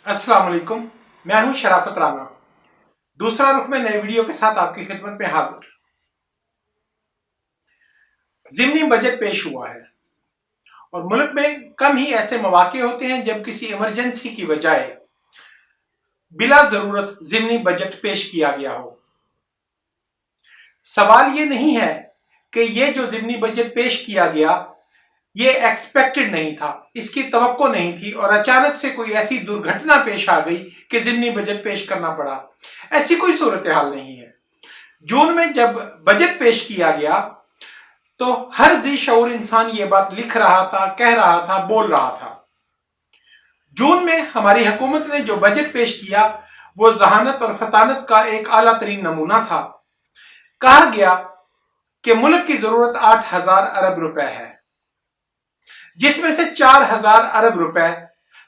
अस्सलाम वालेकुम, मैं हूं शराफत राना। दूसरा रुख में नए वीडियो के साथ आपकी खिदमत में हाजिर। ज़िमनी बजट पेश हुआ है और मुल्क में कम ही ऐसे मौके होते हैं जब किसी इमरजेंसी की बजाय बिला जरूरत ज़िमनी बजट पेश किया गया हो। सवाल ये नहीं है कि ये जो ज़िमनी बजट पेश किया गया ये एक्सपेक्टेड नहीं था, इसकी तवक्को नहीं थी और अचानक से कोई ऐसी दुर्घटना पेश आ गई कि ज़िमनी बजट पेश करना पड़ा। ऐसी कोई सूरत हाल नहीं है। जून में जब बजट पेश किया गया तो हर जी शऊर इंसान ये बात लिख रहा था, कह रहा था, बोल रहा था। जून में हमारी हुकूमत ने जो बजट पेश किया वो जहानत और फतानत का एक आला तरीन नमूना था। कहा गया कि मुल्क की जरूरत 8,000 अरब रुपए है, जिसमें से 4,000 अरब रुपए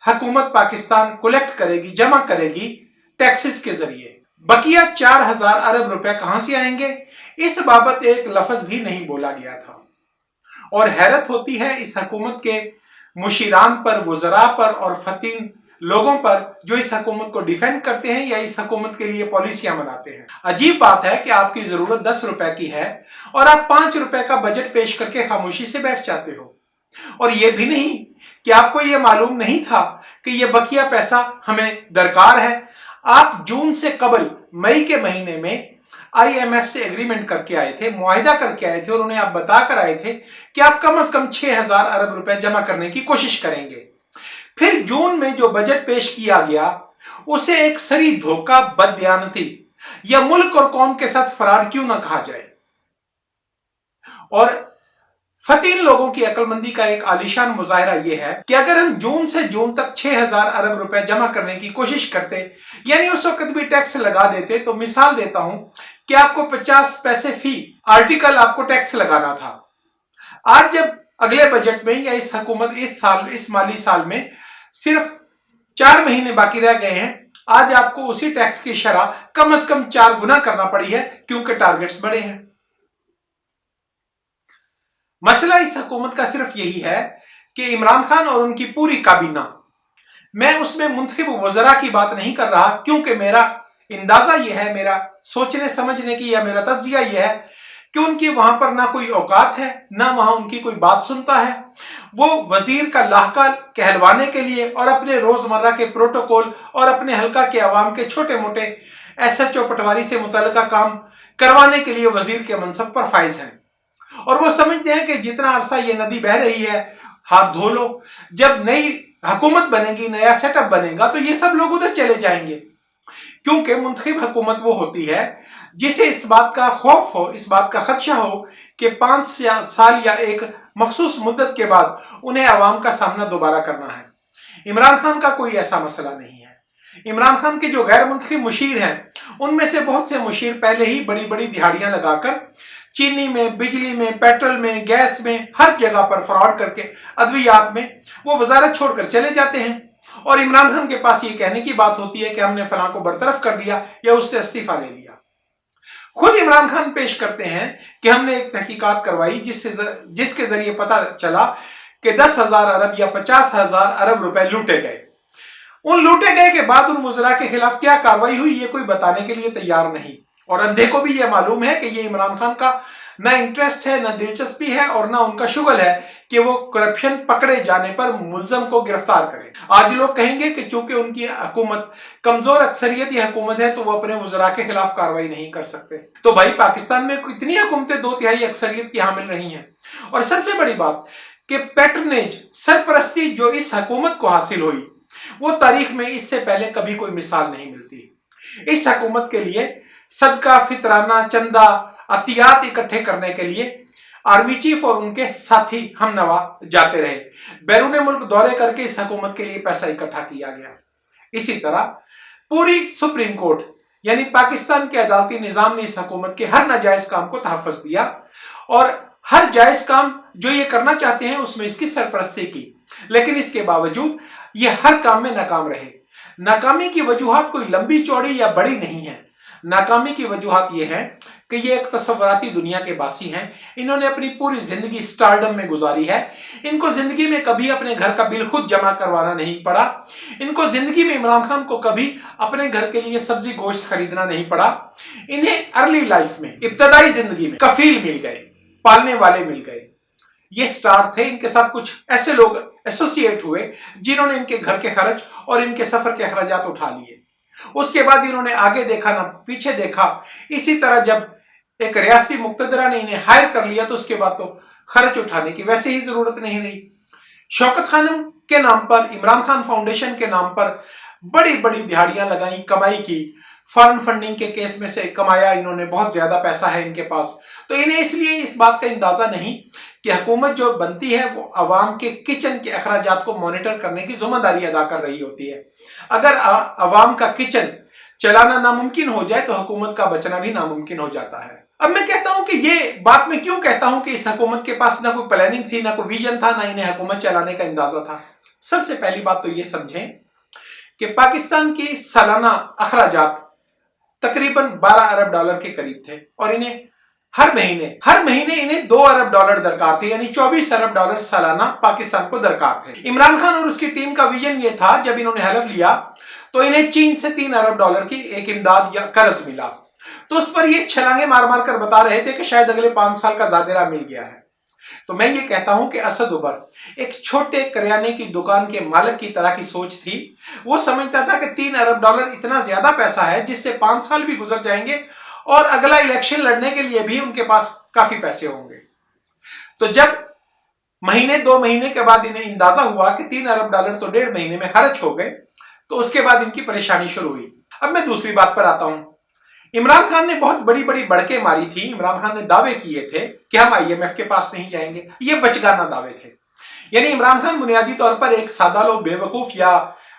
हुकूमत पाकिस्तान कलेक्ट करेगी, जमा करेगी टैक्सेस के जरिए। बकिया 4,000 अरब रुपए कहां से आएंगे, इस बाबत एक लफ्ज भी नहीं बोला गया था। और हैरत होती है इस हुकूमत के मुशीरान पर, वुज़रा पर और फतीन लोगों पर जो इस हुकूमत को डिफेंड करते हैं या इस हुकूमत के लिए पॉलिसियां बनाते हैं। अजीब बात है कि आपकी जरूरत 10 रुपए की है और आप 5 रुपए का बजट पेश करके खामोशी से बैठ जाते हो। और यह भी नहीं कि आपको यह मालूम नहीं था कि यह बकिया पैसा हमें दरकार है। आप जून से कबल मई के महीने में IMF से एग्रीमेंट करके आए थे, मुआहिदा करके आए थे और उन्हें आप बता कर आए थे कि आप कम से कम 6,000 अरब रुपए जमा करने की कोशिश करेंगे। फिर जून में जो बजट पेश किया गया उसे एक सरी धोखा, बददियानती या मुल्क और कौम के साथ फराड क्यों ना कहा जाए। और फतीन लोगों की अक्लमंदी का एक आलीशान मुजाहिरा यह है कि अगर हम जून से जून तक 6,000 अरब रुपए जमा करने की कोशिश करते, यानी उस वक्त भी टैक्स लगा देते, तो मिसाल देता हूं कि आपको 50 पैसे फी आर्टिकल आपको टैक्स लगाना था। आज जब अगले बजट में या इस हुकूमत इस माली साल में सिर्फ 4 महीने बाकी रह गए हैं, आज आपको उसी टैक्स की शरह कम से कम 4 गुना करना पड़ी है, क्योंकि टारगेट्स बड़े हैं। मसला इस हुकूमत का सिर्फ यही है कि इमरान खान और उनकी पूरी काबीना, मैं उसमें मुंतखब वज़रा की बात नहीं कर रहा, क्योंकि मेरा अंदाजा यह है, मेरा सोचने समझने की या मेरा तज्जिया यह है कि उनकी वहां पर ना कोई औकात है, ना वहां उनकी कोई बात सुनता है। वो वजीर का लाहका कहलवाने के लिए और अपने रोजमर्रा के प्रोटोकॉल और अपने हल्का के अवाम के छोटे मोटे SHO पटवारी से मुतल्लिका काम करवाने के लिए वजीर के मनसब पर फाइज हैं। और वो समझते हैं कि जितना अरसा ये नदी बह रही है हाथ धो लो, जब नई हुकूमत बनेगी, नया सेटअप बनेगा तो ये सब लोग उधर चले जाएंगे। क्योंकि मुंतखब हुकूमत वो होती है जिसे इस बात का खौफ हो, इस बात का खदशा हो कि 5 साल या एक मखसूस मुद्दत के बाद उन्हें अवाम का सामना दोबारा करना है। इमरान खान का कोई ऐसा मसला नहीं है। इमरान खान के जो गैर मुंतखब मुशीर हैं उनमें से बहुत से मुशीर पहले ही बड़ी बड़ी दिहाड़ियां लगाकर चीनी में, बिजली में, पेट्रोल में, गैस में, हर जगह पर फ्रॉड करके अद्वियात में वो वजारत छोड़कर चले जाते हैं। और इमरान खान के पास ये कहने की बात होती है कि हमने फलां को बरतरफ कर दिया या उससे इस्तीफा ले लिया। खुद इमरान खान पेश करते हैं कि हमने एक तहकीकात करवाई जिसके जरिए पता चला कि 10,000 अरब या 50,000 अरब रुपए लूटे गए। उन लूटे गए के बाद उन वज़रा के खिलाफ क्या कार्रवाई हुई ये कोई बताने के लिए तैयार नहीं। और अंधे को भी यह मालूम है कि ये इमरान खान का ना इंटरेस्ट है, ना दिलचस्पी है और ना उनका शुगल है कि वो करप्शन पकड़े जाने पर मुलजम को गिरफ्तार करें। आज लोग कहेंगे कि चूंकि उनकी हुकूमत कमजोर अक्सरियती हुकूमत है तो वो अपने वज़रा के खिलाफ कार्रवाई नहीं कर सकते। तो भाई पाकिस्तान में इतनी हुकूमतें 2/3 अक्सरियत की हामिल रही हैं। और सबसे बड़ी बात कि पैट्रनेज, सरपरस्ती जो इस हुकूमत को हासिल हुई वो तारीख में इससे पहले कभी कोई मिसाल नहीं मिलती। इस हुकूमत के लिए सदका, फितराना, चंदा, अतियात इकट्ठे करने के लिए आर्मी चीफ और उनके साथी हमनवा जाते रहे। बैरून मुल्क दौरे करके इस हुकूमत के लिए पैसा इकट्ठा किया गया। इसी तरह पूरी सुप्रीम कोर्ट यानी पाकिस्तान के अदालती निजाम ने इस हुकूमत के हर नाजायज काम को तहफ़्फ़ुज़ दिया और हर जायज काम जो ये करना चाहते हैं उसमें इसकी सरपरस्ती की। लेकिन इसके बावजूद ये हर काम में नाकाम रहे। नाकामी की वजूहात कोई लंबी चौड़ी या बड़ी नहीं है। नाकामी की वजूहात ये है कि ये एक तस्वराती दुनिया के बासी हैं। इन्होंने अपनी पूरी जिंदगी स्टारडम में गुजारी है। इनको जिंदगी में कभी अपने घर का बिल खुद जमा करवाना नहीं पड़ा। इनको जिंदगी में इमरान खान को कभी अपने घर के लिए सब्जी गोश्त खरीदना नहीं पड़ा। इन्हें अर्ली लाइफ में, इब्तदाई जिंदगी में कफील मिल गए, पालने वाले मिल गए। ये स्टार थे। इनके साथ कुछ ऐसे लोग एसोसिएट हुए जिन्होंने इनके घर के खर्च और इनके सफर के अखराजात उठा लिए। उसके बाद इन्होंने आगे देखा ना पीछे देखा। इसी तरह जब एक रियासती मुक्तदरा ने इन्हें हायर कर लिया तो उसके बाद तो खर्च उठाने की वैसे ही जरूरत नहीं रही। शौकत खानम के नाम पर, इमरान खान फाउंडेशन के नाम पर बड़ी बड़ी दिहाड़ियां लगाई, कमाई की। फॉरेन फंडिंग के केस में से कमाया इन्होंने, बहुत ज्यादा पैसा है इनके पास। तो इन्हें इसलिए इस बात का अंदाजा नहीं कि हुकूमत जो बनती है वो अवाम के किचन के अखराजात को मॉनिटर करने की जिम्मेदारी अदा कर रही होती है। अगर अवाम का किचन चलाना नामुमकिन हो जाए तो हुकूमत का बचना भी नामुमकिन हो जाता है। अब मैं कहता हूं कि ये बात मैं क्यों कहता हूं कि इस हुकूमत के पास ना कोई प्लानिंग थी, ना कोई विजन था, ना इन्हें हुकूमत चलाने का अंदाजा था। सबसे पहली बात तो ये समझें कि पाकिस्तान की सालाना अखराजात तकरीबन 12 अरब डॉलर के करीब थे और इन्हें हर महीने इन्हें 2 अरब डॉलर दरकार थे, यानी 24 अरब डॉलर सालाना पाकिस्तान को दरकार थे। इमरान खान और उसकी टीम का विजन ये था, जब इन्होंने हलफ लिया तो इन्हें चीन से 3 अरब डॉलर की एक इमदाद या कर्ज मिला। तो उस पर ये छलांगे मार मार कर बता रहे थे कि शायद अगले 5 साल का जादेरा मिल गया है। तो मैं ये कहता हूं कि असद उबर एक छोटे करियाने की दुकान के मालिक की तरह की सोच थी। वो समझता था कि 3 अरब डॉलर इतना ज्यादा पैसा है जिससे 5 साल भी गुजर जाएंगे और अगला इलेक्शन लड़ने के लिए भी उनके पास काफी पैसे होंगे। तो जब महीने 2 महीने के बाद इन्हें अंदाजा हुआ कि 3 अरब डॉलर तो 1.5 महीने में खर्च हो गए, तो उसके बाद इनकी परेशानी शुरू हुई। अब मैं दूसरी बात पर आता हूं। इमरान खान ने बहुत बड़ी बड़ी बड़के मारी थी। इमरान खान ने दावे किए थे कि हम IMF के पास नहीं जाएंगे। ये बचगाना दावे थे। यानी इमरान खान बुनियादी तौर पर एक सादा लो बेवकूफ या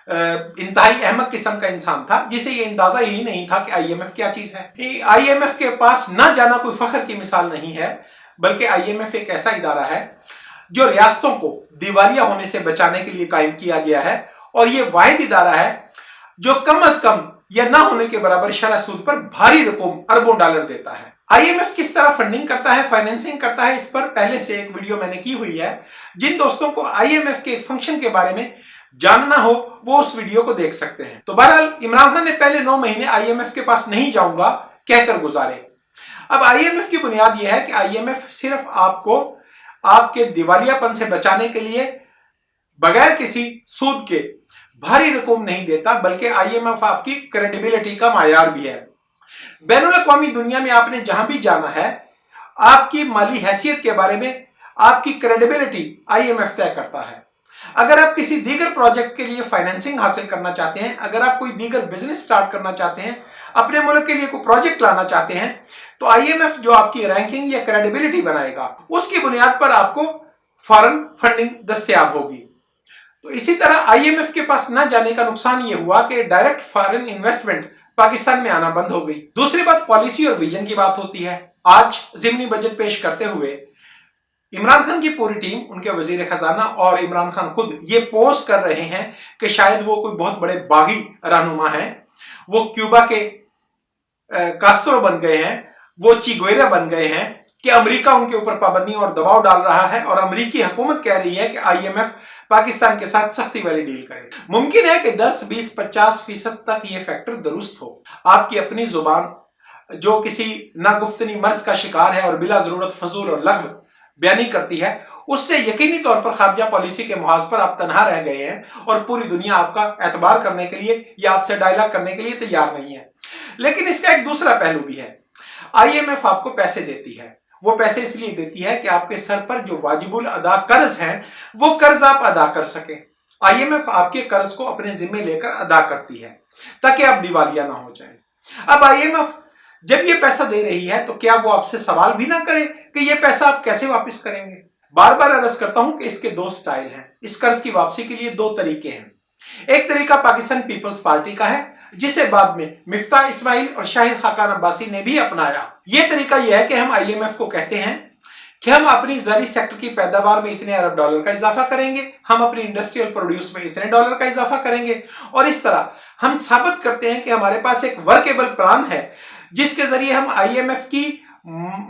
इंतहाई अहमक किस्म का इंसान था, जिसे ये अंदाजा ही नहीं था कि IMF क्या चीज है। IMF के पास न जाना कोई फख्र की मिसाल नहीं है, बल्कि IMF एक ऐसा इदारा है जो रियासतों को दिवालिया होने से बचाने के लिए कायम किया गया है, और ये वाहिद इदारा है जो कम अज कम या ना होने के बराबर शरह सूद पर भारी रकम अरबों डॉलर देता है। IMF किस तरह फंडिंग करता है, फाइनेंसिंग करता है, इस पर पहले से एक वीडियो मैंने की हुई है। जिन दोस्तों को IMF के फंक्शन के बारे में जानना हो वो उस वीडियो को देख सकते हैं। तो बहरहाल इमरान खान ने पहले 9 महीने IMF के पास नहीं जाऊंगा कहकर गुजारे। अब IMF की बुनियाद यह है कि IMF सिर्फ आपको आपके दिवालियापन से बचाने के लिए बगैर किसी सूद के भारी रकम नहीं देता, बल्कि IMF आपकी क्रेडिबिलिटी का मायार भी है। बैनुल अक़वामी दुनिया में आपने जहां भी जाना है, आपकी माली हैसियत के बारे में आपकी क्रेडिबिलिटी IMF तय करता है। अगर आप किसी दीगर प्रोजेक्ट के लिए फाइनेंसिंग हासिल करना चाहते हैं, अगर आप कोई दीगर बिजनेस स्टार्ट करना चाहते हैं, अपने मुल्क के लिए कोई प्रोजेक्ट लाना चाहते हैं, तो IMF जो आपकी रैंकिंग या क्रेडिबिलिटी बनाएगा, उसकी बुनियाद पर आपको फॉरेन फंडिंग दस्तयाब होगी। तो इसी तरह IMF के पास न जाने का नुकसान यह हुआ कि डायरेक्ट फॉरेन इन्वेस्टमेंट पाकिस्तान में आना बंद हो गई। दूसरी बात पॉलिसी और विजन की बात होती है। आज ज़िमनी बजट पेश करते हुए इमरान खान की पूरी टीम, उनके वजीर खजाना और इमरान खान खुद ये पोस्ट कर रहे हैं कि शायद वो कोई बहुत बड़े बागी रहनुमा हैं, वो क्यूबा के कास्त्रो बन गए हैं, वो चिगुएरा बन गए हैं, कि अमेरिका उनके ऊपर पाबंदी और दबाव डाल रहा है और अमेरिकी हुकूमत कह रही है कि IMF पाकिस्तान के साथ सख्ती वाली डील करे। मुमकिन है कि 10, 20, 50% तक ये फैक्टर दुरुस्त हो। आपकी अपनी जुबान जो किसी नागुफ्तनी मर्ज का शिकार है और बिला जरूरत फजूल और लग़्व बयानी करती है, उससे यकीनी तौर पर खारजा पॉलिसी के मुहाज पर आप तनहा रह गए हैं और पूरी दुनिया आपका एतबार करने के लिए या आपसे डायलॉग करने के लिए तैयार नहीं है। लेकिन इसका एक दूसरा पहलू भी है। IMF आपको पैसे देती है। वो पैसे इसलिए देती है कि आपके सर पर जो वाजिबुल अदा कर्ज हैं, वो कर्ज आप अदा कर सके। IMF आपके कर्ज को अपने जिम्मे लेकर अदा करती है ताकि आप दिवालिया ना हो जाए। अब IMF जब ये पैसा दे रही है तो क्या वो आपसे सवाल भी ना करे कि ये पैसा आप कैसे वापस करेंगे? बार बार अर्ज करता हूं कि इसके 2 स्टाइल हैं। इस कर्ज की वापसी के लिए 2 तरीके हैं। एक तरीका पाकिस्तान पीपल्स पार्टी का है, जिसे बाद में मिफ्ता इस्माइल और शाहिद खाकान अब्बासी ने भी अपनाया। यह तरीका यह है कि हम IMF को कहते हैं कि हम अपनी ज़री सेक्टर की पैदावार में इतने अरब डॉलर का इजाफा करेंगे, हम अपनी इंडस्ट्रियल प्रोड्यूस में इतने डॉलर का इजाफा करेंगे, और इस तरह हम साबित करते हैं कि हमारे पास एक वर्केबल प्लान है जिसके जरिए हम आईएमएफ की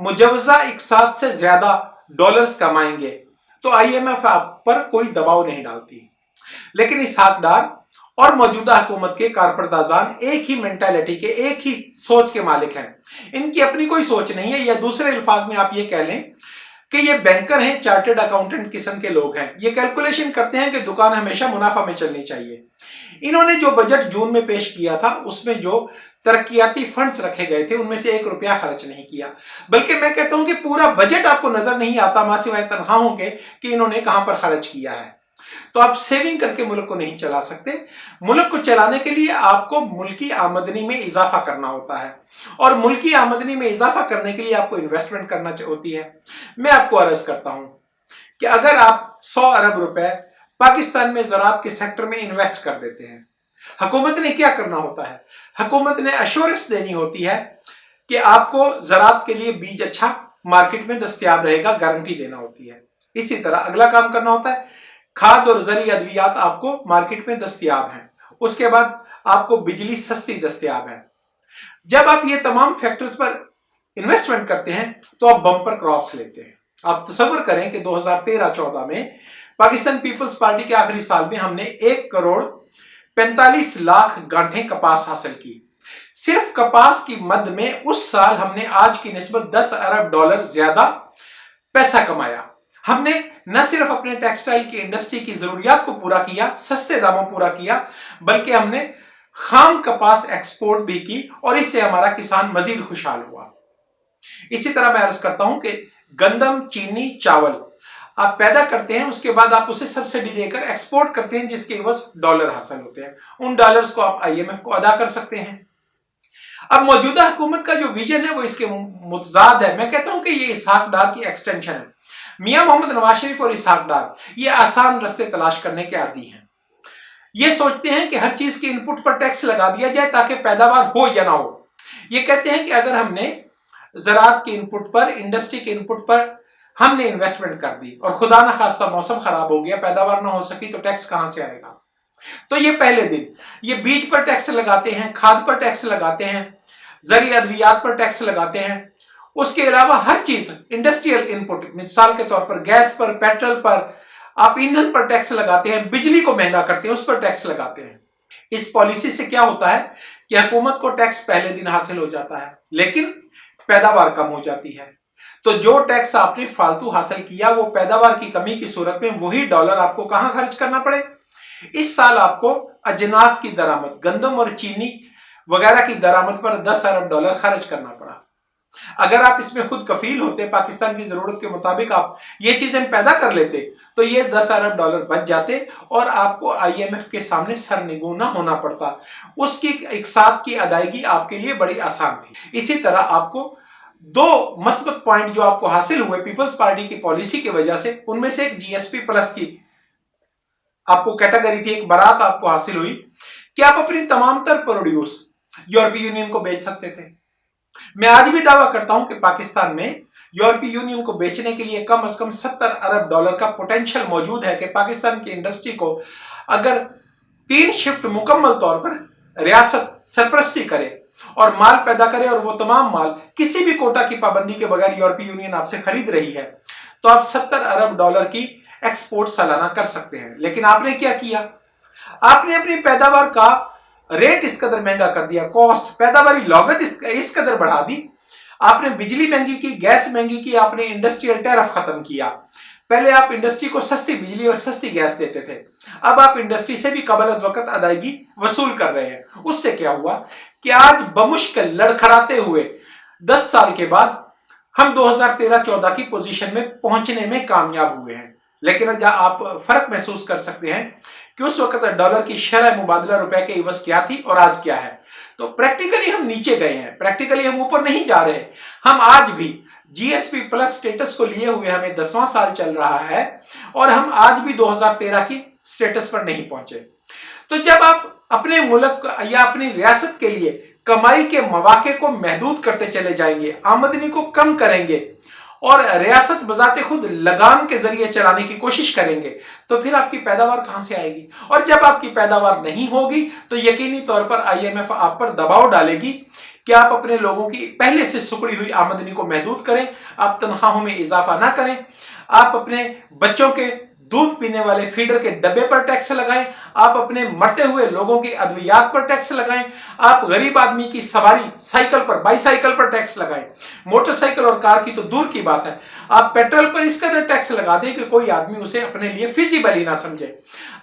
मुजवजा इकसाद से ज्यादा डॉलर्स कमाएंगे। तो आईएमएफ आप पर कोई दबाव नहीं डालती। लेकिन इसहाक डार और मौजूदा हुकूमत के कारपरदाजान एक ही मेंटालिटी के, एक ही सोच के मालिक हैं। इनकी अपनी कोई सोच नहीं है, या दूसरे अल्फाज में आप ये कह लें कि ये बैंकर हैं, चार्टर्ड अकाउंटेंट किस्म के लोग हैं। ये कैलकुलेशन करते हैं कि दुकान हमेशा मुनाफा में चलनी चाहिए। इन्होंने जो बजट जून में पेश किया था उसमें जो तरक्याती फंड्स रखे गए थे उनमें से 1 रुपया खर्च नहीं किया, बल्कि मैं कहता हूं कि पूरा बजट आपको नजर नहीं आता मां सिवाय तनख्वाहों के कि इन्होंने कहां पर खर्च किया है। तो आप सेविंग करके मुल्क को नहीं चला सकते। मुल्क को चलाने के लिए आपको मुल्की आमदनी में इजाफा करना होता है, और मुल्की आमदनी में इजाफा करने के लिए आपको इन्वेस्टमेंट करना होती है। मैं आपको अर्ज करता हूं कि अगर आप 100 अरब रुपए पाकिस्तान में ज़राअत के सेक्टर में इन्वेस्ट कर देते हैं, हुकूमत ने क्या करना होता है? हुकूमत ने अश्योरेंस देनी होती है कि आपको ज़राअत के लिए बीज अच्छा मार्केट में दस्तयाब रहेगा, गारंटी देना होती है। इसी तरह अगला काम करना होता है, खाद और ज़री अद्वियात आपको मार्केट में दस्तयाब हैं, उसके बाद आपको बिजली सस्ती दस्तयाब है। जब आप ये तमाम फैक्टर्स पर इन्वेस्टमेंट करते हैं तो आप बम्पर क्रॉप्स लेते हैं। आप तसव्वुर करें कि 2013-14 में पाकिस्तान पीपल्स पार्टी के आखिरी साल में हमने 1 करोड़ 45 लाख गांठें कपास हासिल की। सिर्फ कपास की मद में उस साल हमने आज की निस्बत 10 अरब डॉलर ज्यादा पैसा कमाया। हमने न सिर्फ अपने टेक्सटाइल की इंडस्ट्री की जरूरियात को पूरा किया, सस्ते दामों पूरा किया, बल्कि हमने खाम कपास एक्सपोर्ट भी की, और इससे हमारा किसान मजीद खुशहाल हुआ। इसी तरह मैं अर्ज करता हूं कि गंदम, चीनी, चावल आप पैदा करते हैं, उसके बाद आप उसे सब्सिडी देकर एक्सपोर्ट करते हैं, जिसके एवज डॉलर हासिल होते हैं। उन डॉलर्स को आप आईएमएफ को अदा कर सकते हैं। अब मौजूदा हुकूमत का जो विजन है वो इसके मुतजाद है। मैं कहता हूं कि ये इसहाक डार की एक्सटेंशन है। मियां मोहम्मद नवाज शरीफ और इसहाक डार ये आसान रास्ते तलाश करने के आदी हैं। ये सोचते हैं कि हर चीज की इनपुट पर टैक्स लगा दिया जाए ताकि पैदावार हो या ना हो। ये कहते हैं कि अगर हमने ज़राअत के इनपुट पर, इंडस्ट्री के इनपुट पर हमने इन्वेस्टमेंट कर दी और खुदा ना खास्ता मौसम खराब हो गया, पैदावार ना हो सकी, तो टैक्स कहां से आएगा? तो ये पहले दिन ये बीज पर टैक्स लगाते हैं, खाद पर टैक्स लगाते हैं, ज़री अद्वियात पर टैक्स लगाते हैं। उसके अलावा हर चीज इंडस्ट्रियल इनपुट, मिसाल के तौर पर गैस पर, पेट्रोल पर, आप ईंधन पर टैक्स लगाते हैं, बिजली को महंगा करते हैं, उस पर टैक्स लगाते हैं। इस पॉलिसी से क्या होता है कि हुकूमत को टैक्स पहले दिन हासिल हो जाता है, लेकिन पैदावार कम हो जाती है। तो जो टैक्स आपने फालतू हासिल किया वो पैदावार की कमी की सूरत में वही डॉलर आपको कहां खर्च करना पड़े? इस साल आपको अजनास की दरामद, गंदम और चीनी वगैरह की दरामद पर 10 अरब डॉलर खर्च करना पड़ा। अगर आप इसमें खुद कफील होते, पाकिस्तान की जरूरत के मुताबिक आप ये चीजें पैदा कर लेते, तो ये 10 अरब डॉलर बच जाते और आपको आईएमएफ के सामने सरनिगू ना होना पड़ता। उसकी इकसाद की अदायगी आपके लिए बड़ी आसान थी। इसी तरह आपको 2 मस्बत पॉइंट जो आपको हासिल हुए पीपल्स पार्टी की पॉलिसी की वजह से, उनमें से एक जीएसपी प्लस की आपको कैटेगरी थी, एक बारात आपको हासिल हुई कि आप अपनी तमाम तर प्रोड्यूस यूरोपीय यूनियन को बेच सकते थे। मैं आज भी दावा करता हूं कि पाकिस्तान में यूरोपीय यूनियन को बेचने के लिए कम से कम 70 अरब डॉलर का पोटेंशियल मौजूद है कि पाकिस्तान की इंडस्ट्री को अगर 3 शिफ्ट मुकम्मल तौर पर रियासत सरपरस्ती करे और माल पैदा करे, और वो तमाम माल किसी भी कोटा की पाबंदी के बगैर यूरोपीय यूनियन आपसे खरीद रही है, तो आप 70 अरब डॉलर की एक्सपोर्ट सालाना कर सकते हैं। लेकिन आपने क्या किया? आपने अपनी पैदावार का रेट इस कदर महंगा कर दिया, कॉस्ट, पैदावारी लागत इस कदर बढ़ा दी। आपने बिजली महंगी की, गैस महंगी की, आपने इंडस्ट्रियल टैरिफ खत्म किया। पहले आप इंडस्ट्री को सस्ती बिजली और सस्ती गैस देते थे, अब आप इंडस्ट्री से भी कबल अज़ वक़्त अदायगी वसूल कर रहे हैं। उससे क्या हुआ कि आज बमुश्किल लड़खड़ाते हुए 10 साल के बाद हम 2013-14 की पोजीशन में पहुंचने में कामयाब हुए हैं। लेकिन आप फर्क महसूस कर सकते हैं कि उस वक्त डॉलर की शरह मुबादला रुपए के इवज क्या थी और आज क्या है। तो प्रैक्टिकली हम नीचे गए हैं, प्रैक्टिकली हम ऊपर नहीं जा रहे। हम आज भी जीएसपी प्लस स्टेटस को लिए हुए हमें 10वां साल चल रहा है और हम आज भी 2013 की स्टेटस पर नहीं पहुंचे। तो जब आप अपने मुल्क या अपनी रियासत के लिए कमाई के मौके को महदूद करते चले जाएंगे, आमदनी को कम करेंगे اور ریاست بذات خود لگان کے ذریعے چلانے کی کوشش کریں گے تو پھر آپ کی پیداوار کہاں سے آئے گی؟ اور جب آپ کی پیداوار نہیں ہوگی تو یقینی طور پر IMF آپ پر دباؤ ڈالے گی کہ آپ اپنے لوگوں کی پہلے سے سکڑی ہوئی آمدنی کو محدود کریں، آپ تنخواہوں میں اضافہ نہ کریں، آپ اپنے بچوں کے دودھ پینے والے فیڈر کے ڈبے پر ٹیکس لگائیں، آپ اپنے مرتے ہوئے لوگوں کی ادویات پر ٹیکس لگائیں، آپ غریب آدمی کی سواری سائیکل پر، بائی سائیکل پر ٹیکس لگائیں، موٹر سائیکل اور کار کی تو دور کی بات ہے، آپ پیٹرول پر اس قدر ٹیکس لگا دیں کہ کوئی آدمی اسے اپنے لیے فیزیبل ہی نہ سمجھے،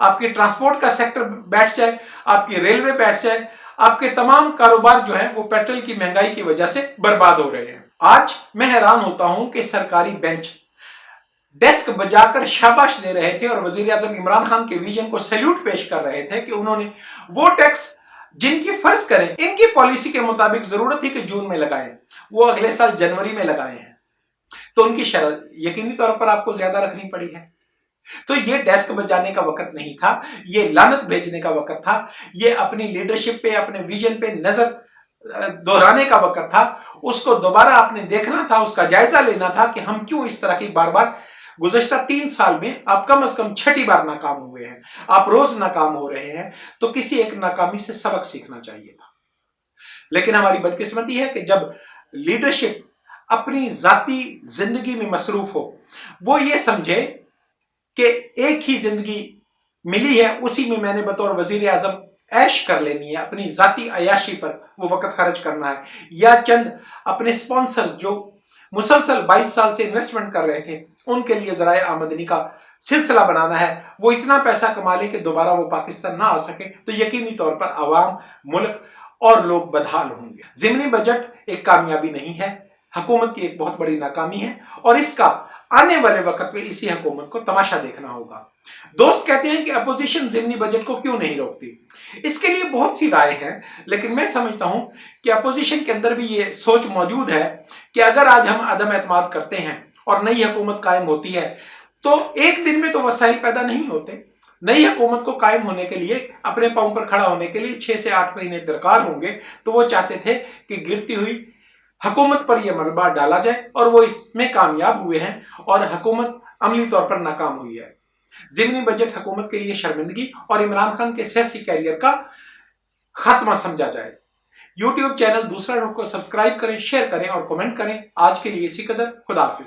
آپ کی ٹرانسپورٹ کا سیکٹر بیٹھ جائے، آپ کی ریلوے بیٹھ جائے، آپ کے تمام کاروبار جو ہیں وہ پیٹرول کی مہنگائی کی وجہ سے برباد ہو رہے ہیں۔ آج میں حیران ہوتا ہوں کہ سرکاری بینچ ڈیسک بجا کر شاباش دے رہے تھے اور وزیر اعظم عمران خان کے ویژن کو سیلیوٹ پیش کر رہے تھے کہ انہوں نے وہ ٹیکس جن کی فرض کریں ان کی پالیسی کے مطابق ضرورت تھی کہ جون میں لگائیں، وہ اگلے سال جنوری میں لگائے ہیں، تو ان کی شرح یقینی طور پر آپ کو زیادہ رکھنی پڑی ہے۔ تو یہ ڈیسک بجانے کا وقت نہیں تھا، یہ لعنت بھیجنے کا وقت تھا، یہ اپنی لیڈرشپ پہ، اپنے ویژن پہ نظر دہرانے کا وقت تھا، اس کو دوبارہ آپ نے دیکھنا تھا، اس کا جائزہ لینا تھا کہ ہم کیوں اس طرح کی بار بار گزشتہ 3 سال میں آپ کم از کم 6 بار ناکام ہوئے ہیں، آپ روز ناکام ہو رہے ہیں، تو کسی ایک ناکامی سے سبق سیکھنا چاہیے تھا۔ لیکن ہماری بدقسمتی ہے کہ جب لیڈرشپ اپنی ذاتی زندگی میں مصروف ہو، وہ یہ سمجھے کہ ایک ہی زندگی ملی ہے، اسی میں میں نے بطور وزیر اعظم عیش کر لینی ہے، اپنی ذاتی عیاشی پر وہ وقت خرچ کرنا ہے، یا چند اپنے سپانسرز جو مسلسل 22 سال سے انویسٹمنٹ کر رہے تھے ان کے لیے ذرائع آمدنی کا سلسلہ بنانا ہے، وہ اتنا پیسہ کما لے کہ دوبارہ وہ پاکستان نہ آ سکے، تو یقینی طور پر عوام، ملک اور لوگ بدحال ہوں گے۔ ضمنی بجٹ ایک کامیابی نہیں ہے، حکومت کی ایک بہت بڑی ناکامی ہے، اور اس کا آنے والے وقت میں اسی حکومت کو تماشا دیکھنا ہوگا۔ دوست کہتے ہیں کہ اپوزیشن ضمنی بجٹ کو کیوں نہیں روکتی؟ اس کے لیے بہت سی رائے ہیں، لیکن میں سمجھتا ہوں کہ اپوزیشن کے اندر بھی یہ سوچ موجود ہے کہ اگر آج ہم عدم اعتماد کرتے ہیں اور نئی حکومت قائم ہوتی ہے تو ایک دن میں تو وسائل پیدا نہیں ہوتے، نئی حکومت کو قائم ہونے کے لیے، اپنے پاؤں پر کھڑا ہونے کے لیے 6 سے 8 مہینے درکار ہوں گے، تو وہ چاہتے تھے کہ گرتی ہوئی حکومت پر یہ ملبہ ڈالا جائے، اور وہ اس میں کامیاب ہوئے ہیں اور حکومت عملی طور پر ناکام ہوئی ہے۔ ضمنی بجٹ حکومت کے لیے شرمندگی اور عمران خان کے سیاسی کیریئر کا خاتمہ سمجھا جائے۔ یوٹیوب چینل دوسرا رخ کو سبسکرائب کریں، شیئر کریں اور کمنٹ کریں۔ آج کے لیے اسی قدر، خدا حافظ۔